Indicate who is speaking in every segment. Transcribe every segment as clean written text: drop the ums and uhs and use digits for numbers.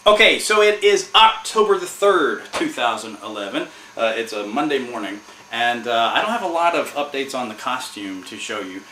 Speaker 1: Okay, so it is October the 3rd, 2011. It's a Monday morning, and I don't have a lot of updates on the costume to show you.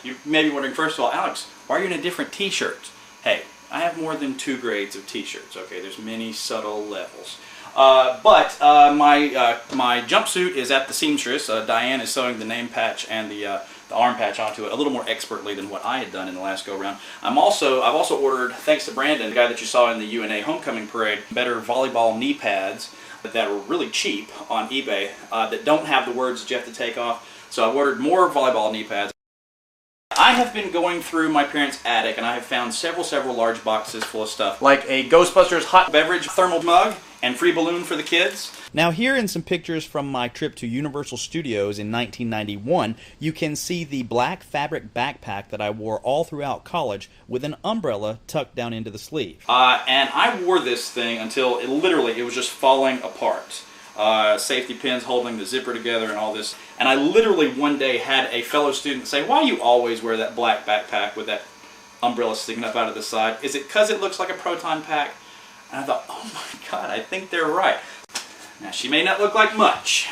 Speaker 1: You may be wondering, first of all, Alex, why are you in a different t-shirt? Hey, I have more than 2 grades of t-shirts, okay? There's many subtle levels. But my jumpsuit is at the seamstress. Diane is sewing the name patch and the arm patch onto it a little more expertly than what I had done in the last go-round. I've also ordered, thanks to Brandon, the guy that you saw in the UNA homecoming parade, better volleyball knee pads that are really cheap on eBay that don't have the words that you have to take off. So I've ordered more volleyball knee pads. I have been going through my parents' attic and I have found several large boxes full of stuff, like a Ghostbusters hot beverage thermal mug and free balloon for the kids. Now here in some pictures from my trip to Universal Studios in 1991, you can see the black fabric backpack that I wore all throughout college with an umbrella tucked down into the sleeve. And I wore this thing until it was just falling apart. Safety pins holding the zipper together and all this. And I literally one day had a fellow student say, "Why do you always wear that black backpack with that umbrella sticking up out of the side? Is it because it looks like a proton pack?" And I thought, oh my God, I think they're right. Now she may not look like much,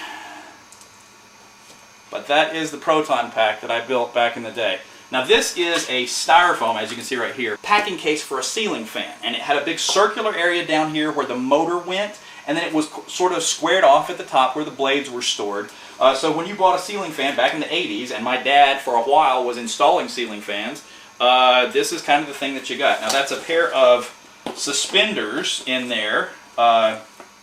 Speaker 1: but that is the proton pack that I built back in the day. Now this is a styrofoam, as you can see right here, packing case for a ceiling fan. And it had a big circular area down here where the motor went, and then it was sort of squared off at the top where the blades were stored. So when you bought a ceiling fan back in the 80s, and my dad for a while was installing ceiling fans, this is kind of the thing that you got. Now that's a pair of suspenders in there,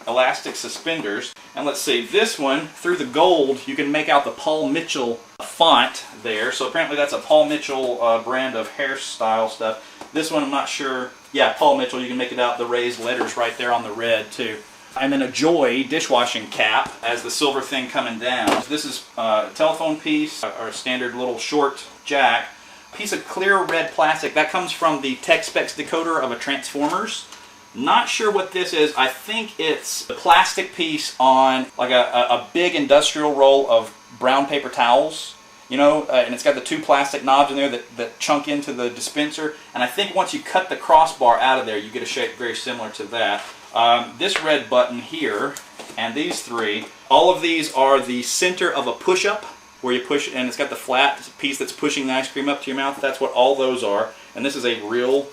Speaker 1: elastic suspenders. And let's see, this one, through the gold, you can make out the Paul Mitchell font there. So apparently that's a Paul Mitchell brand of hairstyle stuff. This one I'm not sure. Yeah, Paul Mitchell, you can make it out the raised letters right there on the red too. And then a Joy dishwashing cap as the silver thing coming down. This is a telephone piece, or a standard little short jack. Piece of clear red plastic. That comes from the tech specs decoder of a Transformers. Not sure what this is. I think it's a plastic piece on like a big industrial roll of brown paper towels. You know, and it's got the 2 plastic knobs in there that chunk into the dispenser. And I think once you cut the crossbar out of there, you get a shape very similar to that. This red button here, and these 3, all of these are the center of a push-up, where you push, and it's got the flat piece that's pushing the ice cream up to your mouth. That's what all those are. And this is a real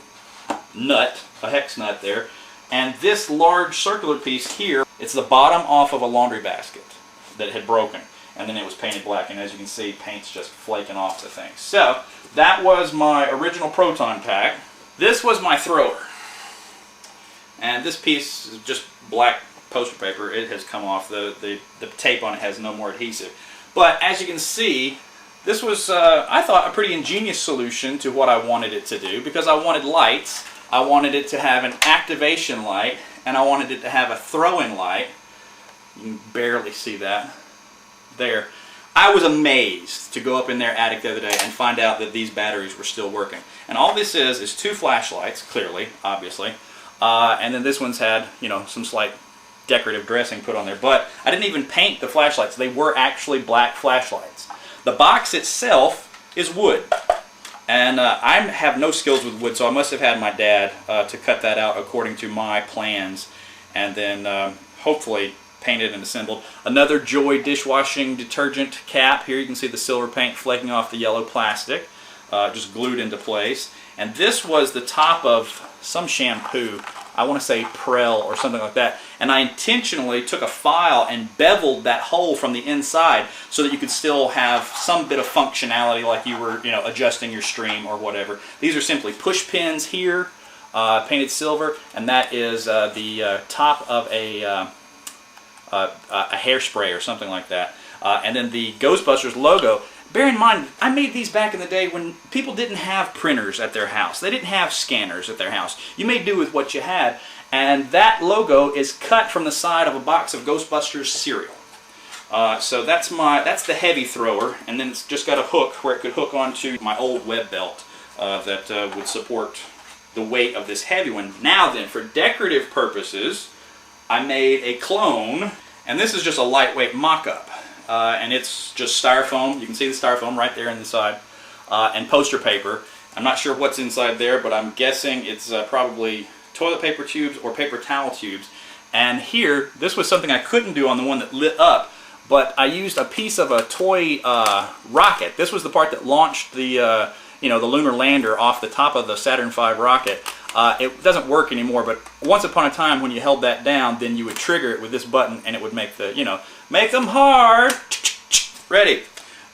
Speaker 1: nut, a hex nut there. And this large circular piece here, it's the bottom off of a laundry basket that had broken. And then it was painted black, and as you can see, paint's just flaking off the thing. So, that was my original proton pack. This was my thrower. And this piece is just black poster paper. It has come off. The tape on it has no more adhesive. But as you can see, this was, I thought, a pretty ingenious solution to what I wanted it to do, because I wanted lights. I wanted it to have an activation light, and I wanted it to have a throwing light. You can barely see that there. I was amazed to go up in their attic the other day and find out that these batteries were still working. And all this is 2 flashlights, clearly, obviously. And then this one's had, you know, some slight decorative dressing put on there. But I didn't even paint the flashlights. They were actually black flashlights. The box itself is wood. And I have no skills with wood, so I must have had my dad to cut that out according to my plans. And then hopefully painted and assembled. Another Joy dishwashing detergent cap. Here you can see the silver paint flaking off the yellow plastic. Just glued into place. And this was the top of some shampoo. I want to say Prel or something like that. And I intentionally took a file and beveled that hole from the inside so that you could still have some bit of functionality, like you were, you know, adjusting your stream or whatever. These are simply push pins here, painted silver, and that is the top of a hairspray or something like that. And then the Ghostbusters logo. Bear in mind, I made these back in the day when people didn't have printers at their house. They didn't have scanners at their house. You made do with what you had. And that logo is cut from the side of a box of Ghostbusters cereal. So that's the heavy thrower. And then it's just got a hook where it could hook onto my old web belt that would support the weight of this heavy one. Now then, for decorative purposes, I made a clone. And this is just a lightweight mock-up. And it's just styrofoam. You can see the styrofoam right there in the side. And poster paper. I'm not sure what's inside there, but I'm guessing it's probably toilet paper tubes or paper towel tubes. And here, this was something I couldn't do on the one that lit up, but I used a piece of a toy rocket. This was the part that launched the the lunar lander off the top of the Saturn V rocket. It doesn't work anymore, but once upon a time when you held that down, then you would trigger it with this button and it would make the, make them hard. Ready.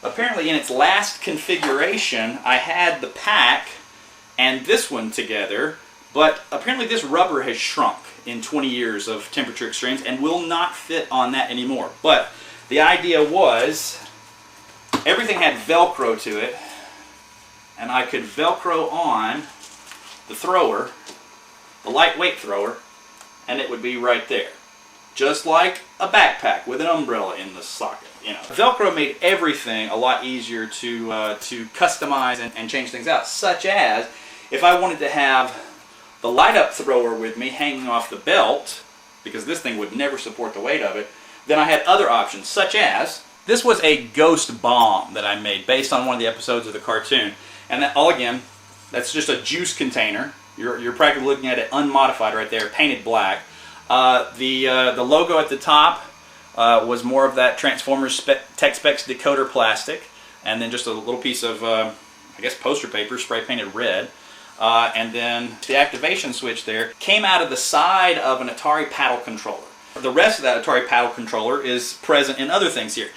Speaker 1: Apparently in its last configuration, I had the pack and this one together, but apparently this rubber has shrunk in 20 years of temperature extremes and will not fit on that anymore. But the idea was everything had Velcro to it, and I could Velcro on the thrower, the lightweight thrower, and it would be right there. Just like a backpack with an umbrella in the socket. Velcro made everything a lot easier to customize and change things out, such as if I wanted to have the light up thrower with me hanging off the belt, because this thing would never support the weight of it, then I had other options, such as this was a ghost bomb that I made based on one of the episodes of the cartoon. And that, all again, that's just a juice container. You're practically looking at it unmodified right there, painted black. The logo at the top was more of that Transformers Tech Specs decoder plastic, and then just a little piece of, I guess, poster paper spray painted red. And then the activation switch there came out of the side of an Atari paddle controller. The rest of that Atari paddle controller is present in other things here.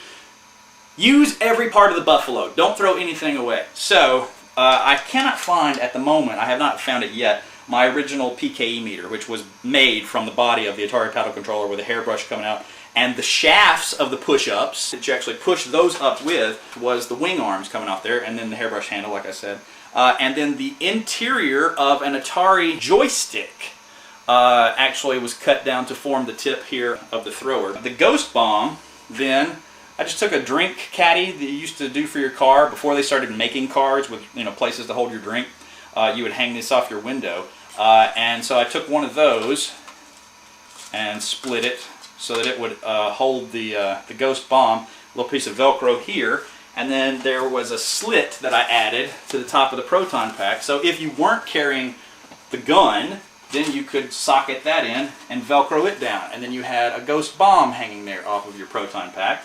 Speaker 1: Use every part of the Buffalo. Don't throw anything away. So, I cannot find at the moment, I have not found it yet, my original Pke Meter, which was made from the body of the Atari paddle controller with a hairbrush coming out. And the shafts of the push-ups that you actually push those up with was the wing arms coming out there, and then the hairbrush handle, like I said. And then the interior of an Atari joystick actually was cut down to form the tip here of the thrower. The Ghost Bomb, then, I just took a drink caddy that you used to do for your car before they started making cars with places to hold your drink. You would hang this off your window. And so I took one of those and split it so that it would hold the Ghost Bomb, a little piece of Velcro here. And then there was a slit that I added to the top of the proton pack. So if you weren't carrying the gun, then you could socket that in and Velcro it down. And then you had a Ghost Bomb hanging there off of your proton pack.